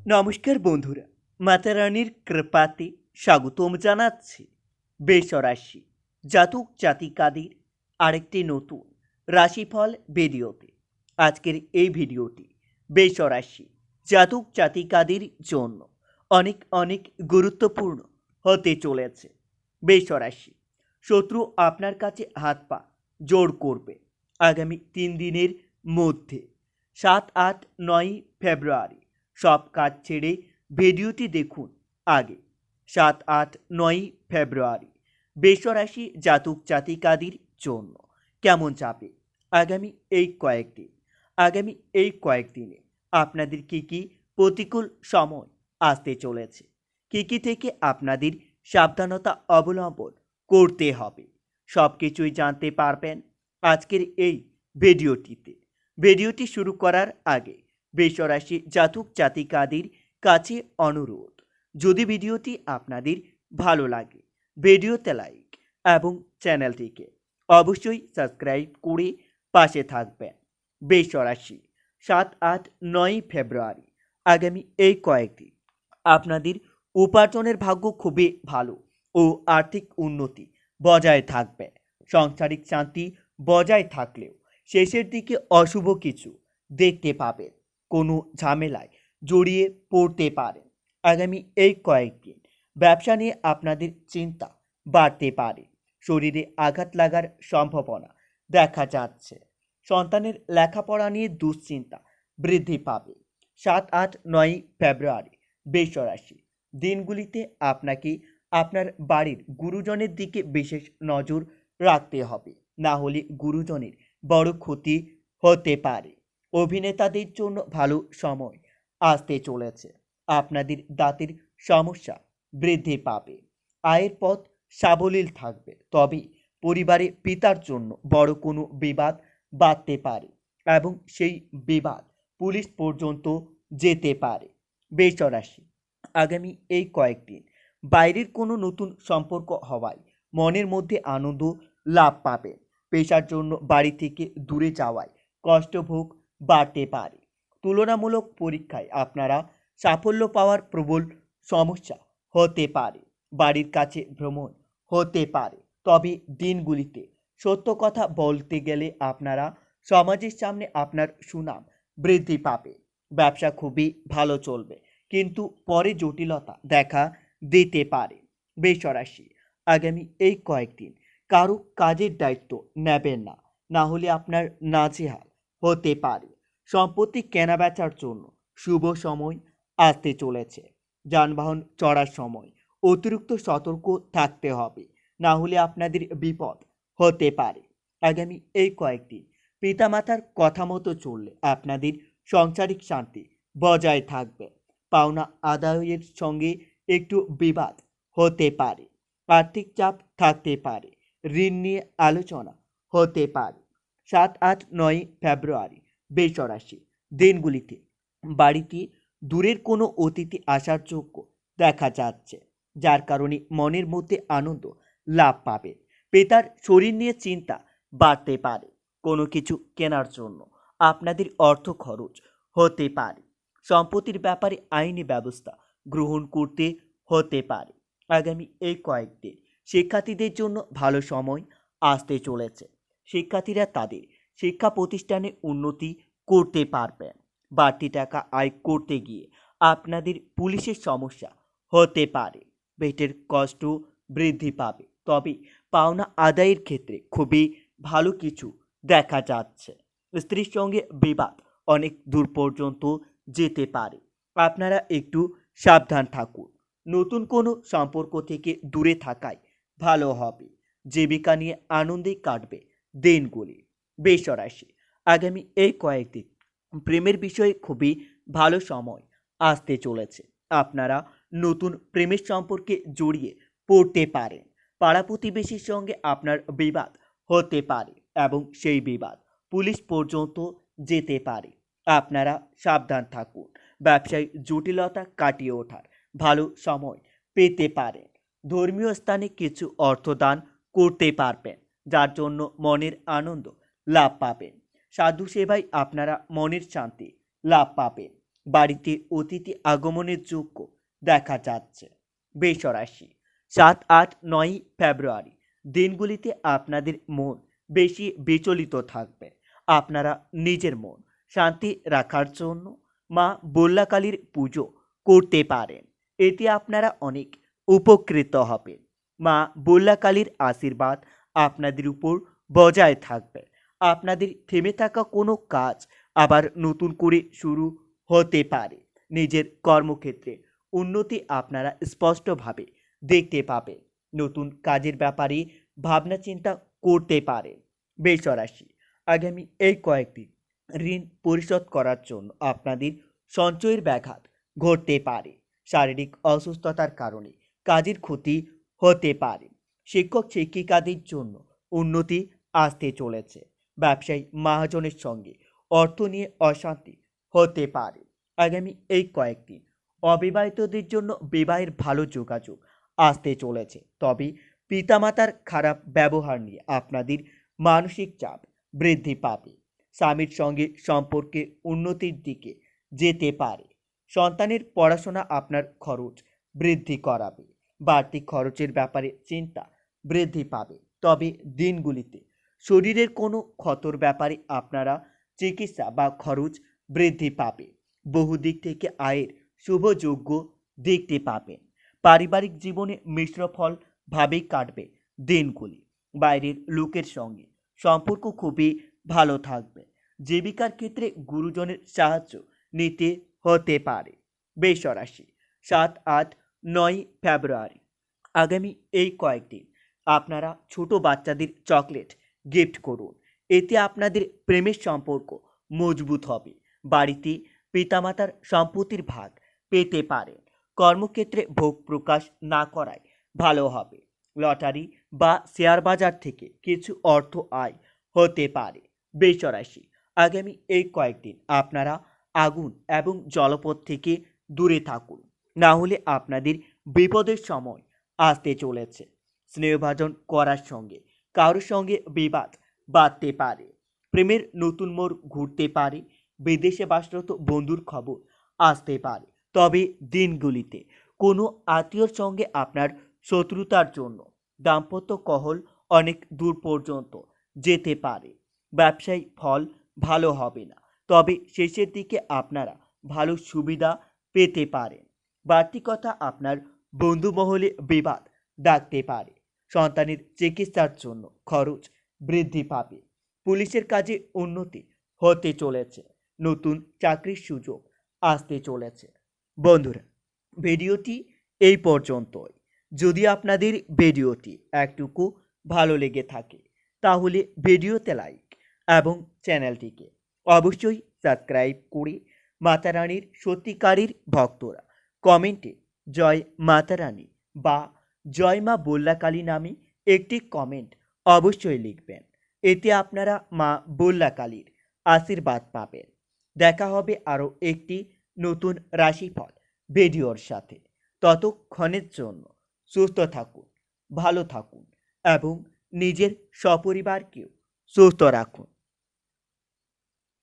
নমস্কার বন্ধুরা, মাতা রানীর কৃপাতে স্বাগতম জানাচ্ছি বেসরাশি জাতক জাতিকাদের আরেকটি নতুন রাশিফল ভিডিওতে। আজকের এই ভিডিওটি বেসরাশি জাতক জাতিকাদের জন্য অনেক অনেক গুরুত্বপূর্ণ হতে চলেছে। বেসরাশি শত্রু আপনার কাছে হাত পা জোড় করবে আগামী 3 দিনের মধ্যে। 7, 8, 9 ফেব্রুয়ারি সব কাজ ছেড়ে ভিডিওটি দেখুন আগে। 7, 8, 9 ফেব্রুয়ারি বেসরাশি জাতক জাতিকাদের জন্য কেমন যাবে আগামী এই কয়েকদিনে আপনাদের কি প্রতিকূল সময় আসতে চলেছে, কি থেকে আপনাদের সাবধানতা অবলম্বন করতে হবে, সব কিছুই জানতে পারবেন আজকের এই ভিডিওটিতে। ভিডিওটি শুরু করার আগে বেসরাশি জাতক জাতিকাদের কাছে অনুরোধ, যদি ভিডিওটি আপনাদের ভালো লাগে ভিডিওতে লাইক এবং চ্যানেলটিকে অবশ্যই সাবস্ক্রাইব করে পাশে থাকবেন। বেসরাশি 7, 8, 9 ফেব্রুয়ারি আগামী এই কয়েকদিন আপনাদের উপার্জনের ভাগ্য খুবই ভালো ও আর্থিক উন্নতি বজায় থাকবে। সাংসারিক শান্তি বজায় থাকলেও শেষের দিকে অশুভ কিছু দেখতে পাবেন, কোনো ঝামেলায় জড়িয়ে পড়তে পারেন আগামী এই কয়েকদিন। ব্যবসা নিয়ে আপনাদের চিন্তা বাড়তে পারে, শরীরে আঘাত লাগার সম্ভাবনা দেখা যাচ্ছে। সন্তানের লেখাপড়া নিয়ে দুশ্চিন্তা বৃদ্ধি পাবে। 7, 8, 9 ফেব্রুয়ারি বেসরাশি দিনগুলিতে আপনাকে আপনার বাড়ির গুরুজনের দিকে বিশেষ নজর রাখতে হবে, না হলে গুরুজনের বড় ক্ষতি হতে পারে। অভিনেতাদের জন্য ভালো সময় আসতে চলেছে, আপনাদের দাঁতের সমস্যা বৃদ্ধি পাবে। আয়ের পথ সাবলীল থাকবে, তবে পরিবারে পিতার জন্য বড় কোনো বিবাদ বাধতে পারে এবং সেই বিবাদ পুলিশ পর্যন্ত যেতে পারে। বেসরাশি আগামী এই কয়েকদিন বাইরের কোনো নতুন সম্পর্ক হওয়ায় মনের মধ্যে আনন্দ লাভ পাবেন। পেশার জন্য বাড়ি থেকে দূরে যাওয়ায় কষ্টভোগ বাড়তে পারে। তুলনামূলক পরীক্ষায় আপনারা সাফল্য পাওয়ার প্রবল সমস্যা হতে পারে। বাড়ির কাছে ভ্রমণ হতে পারে, তবে দিনগুলিতে সত্য কথা বলতে গেলে আপনারা সমাজের সামনে আপনার সুনাম বৃদ্ধি পাবে। ব্যবসা খুবই ভালো চলবে, কিন্তু পরে জটিলতা দেখা দিতে পারে। বেসরাশি আগামী এই কয়েকদিন কারো কাজের দায়িত্ব নেবেন না, না হলে আপনার নাজেহাল হতে পারে। সম্পত্তি কেনাবেচার জন্য শুভ সময় আসতে চলেছে। যানবাহন চড়ার সময় অতিরিক্ত সতর্ক থাকতে হবে, না হলে আপনাদের বিপদ হতে পারে। আগামী এই কয়েকদিন পিতামাতার কথা মতো চললে আপনাদের সাংসারিক শান্তি বজায় থাকবে। পাওনা আদায়ের সঙ্গে একটু বিবাদ হতে পারে, আর্থিক চাপ থাকতে পারে, ঋণ নিয়ে আলোচনা হতে পারে। 7, 8, 9 ফেব্রুয়ারি বেসরাশি দিনগুলিতে বাড়িতে দূরের কোনো অতিথি আসার যোগ্য দেখা যাচ্ছে, যার কারণে মনের মধ্যে আনন্দ লাভ পাবে। পিতার শরীর নিয়ে চিন্তা বাড়তে পারে, কোনো কিছু কেনার জন্য আপনাদের অর্থ খরচ হতে পারে। সম্পত্তির ব্যাপারে আইনি ব্যবস্থা গ্রহণ করতে হতে পারে। আগামী এই কয়েকদিন শিক্ষার্থীদের জন্য ভালো সময় আসতে চলেছে। শিক্ষার্থীরা তাদের শিক্ষা প্রতিষ্ঠানে উন্নতি করতে পারবেন। বাড়তি টাকা আয় করতে গিয়ে আপনাদের পুলিশের সমস্যা হতে পারে। পেটের কষ্ট বৃদ্ধি পাবে, তবে পাওনা আদায়ের ক্ষেত্রে খুবই ভালো কিছু দেখা যাচ্ছে। স্ত্রীর সঙ্গে বিবাদ অনেক দূর পর্যন্ত যেতে পারে, আপনারা একটু সাবধান থাকুন। নতুন কোনো সম্পর্ক থেকে দূরে থাকাই ভালো হবে। জীবিকা নিয়ে আনন্দে কাটবে দিনগুলি। বেসরাশি আগামী এই কয়েকদিন প্রেমের বিষয়ে খুবই ভালো সময় আসতে চলেছে। আপনারা নতুন প্রেমের সম্পর্কে জড়িয়ে পড়তে পারেন। পাড়া প্রতিবেশীর সঙ্গে আপনার বিবাদ হতে পারে এবং সেই বিবাদ পুলিশ পর্যন্ত যেতে পারে, আপনারা সাবধান থাকুন। ব্যবসায় জটিলতা কাটিয়ে ওঠার ভালো সময় পেতে পারেন। ধর্মীয় স্থানে কিছু অর্থদান করতে পারবেন, যার জন্য মনের আনন্দ লাভ পাবেন। সাধু সেবায় আপনারা মনের শান্তি লাভ পাবেন। বাড়িতে অতিথি আগমনের যোগ্য দেখা যাচ্ছে। বৃষরাশি 7, 8, 9 ফেব্রুয়ারি দিনগুলিতে আপনাদের মন বেশি বিচলিত থাকবে। আপনারা নিজের মন শান্তি রাখার জন্য মা বল্লাকালীর পুজো করতে পারেন। এতে আপনারা অনেক উপকৃত হবেন। মা বল্লাকালীর আশীর্বাদ আপনাদের উপর বজায় থাকবে। আপনাদের থেমে থাকা কোনো কাজ আবার নতুন করে শুরু হতে পারে। নিজের কর্মক্ষেত্রে উন্নতি আপনারা স্পষ্টভাবে দেখতে পাবেন। নতুন কাজের ব্যাপারে ভাবনা চিন্তা করতে পারেন। বৃষরাশি আগামী এই কয়েকদিন ঋণ পরিশোধ করার জন্য আপনাদের সঞ্চয়ের ব্যাঘাত ঘটতে পারে। শারীরিক অসুস্থতার কারণে কাজের ক্ষতি হতে পারে। শিক্ষক শিক্ষিকাদের জন্য উন্নতি আসতে চলেছে। ব্যবসায়ী মহাজনের সঙ্গে অর্থ নিয়ে অশান্তি হতে পারে। আগামী এই কয়েকদিন অবিবাহিতদের জন্য বিবাহের ভালো যোগাযোগ আসতে চলেছে। তবে পিতামাতার খারাপ ব্যবহার নিয়ে আপনাদের মানসিক চাপ বৃদ্ধি পাবে। স্বামীর সঙ্গে সম্পর্কে উন্নতির দিকে যেতে পারে। সন্তানের পড়াশোনা আপনার খরচ বৃদ্ধি করাবে। বাড়তি খরচের ব্যাপারে চিন্তা বৃদ্ধি পাবে। তবে দিনগুলিতে শরীরের কোনো ক্ষতর ব্যাপারে আপনারা চিকিৎসা বা খরচ বৃদ্ধি পাবে। বহুদিক থেকে আয়ের শুভযোগ্য দেখতে পাবেন। পারিবারিক জীবনে মিশ্র ফল ভাবেই কাটবে দিনগুলি। বাইরের লোকের সঙ্গে সম্পর্ক খুবই ভালো থাকবে। জীবিকার ক্ষেত্রে গুরুজনের সাহায্য নিতে হতে পারে। বৃষরাশি 7, 8, 9 ফেব্রুয়ারি আগামী এই কয়েকদিন আপনারা ছোট বাচ্চাদের চকলেট গিফট করুন। এতে আপনাদের প্রেমের সম্পর্ক মজবুত হবে। বাড়িতে পিতামাতার সম্পত্তির ভাগ পেতে পারেন। কর্মক্ষেত্রে ভোগ প্রকাশ না করাই ভালো হবে। লটারি বা শেয়ার বাজার থেকে কিছু অর্থ আয় হতে পারে। বৃষরাশি আগামী এই কয়েকদিন আপনারা আগুন এবং জলপথ থেকে দূরে থাকুন, না হলে আপনাদের বিপদের সময় আসতে চলেছে। স্নেহভাজন করার সঙ্গে কারোর সঙ্গে বিবাদ বাড়তে পারে। প্রেমের নতুন মোড় ঘুরতে পারে। বিদেশে বাসরত বন্ধুর খবর আসতে পারে। তবে দিনগুলিতে কোনো আত্মীয়র সঙ্গে আপনার শত্রুতার জন্য দাম্পত্য কলহ অনেক দূর পর্যন্ত যেতে পারে। ব্যবসায়িক ফল ভালো হবে না, তবে শেষের দিকে আপনারা ভালো সুবিধা পেতে পারেন। বাড়তি কথা আপনার বন্ধুমহলে বিবাদ ডাকতে পারে। সন্তানের চিকিৎসার জন্য খরচ বৃদ্ধি পাবে। পুলিশের কাজে উন্নতি হতে চলেছে। নতুন চাকরির সুযোগ আসতে চলেছে। বন্ধুরা, ভিডিওটি এই পর্যন্তই। যদি আপনাদের ভিডিওটি একটুকু ভালো লেগে থাকে তাহলে ভিডিওতে লাইক এবং চ্যানেলটিকে অবশ্যই সাবস্ক্রাইব করে মাতারানীর সত্যিকারের ভক্তরা কমেন্টে জয় মাতারানী বা জয় মা বল্লাকালী নামে একটি কমেন্ট অবশ্যই লিখবেন। এতে আপনারা মা বল্লাকালীর আশীর্বাদ পাবেন। দেখা হবে আরও একটি নতুন রাশিফল ভিডিওর সাথে। ততক্ষণের জন্য সুস্থ থাকুন, ভালো থাকুন এবং নিজের সপরিবারকেও সুস্থ রাখুন।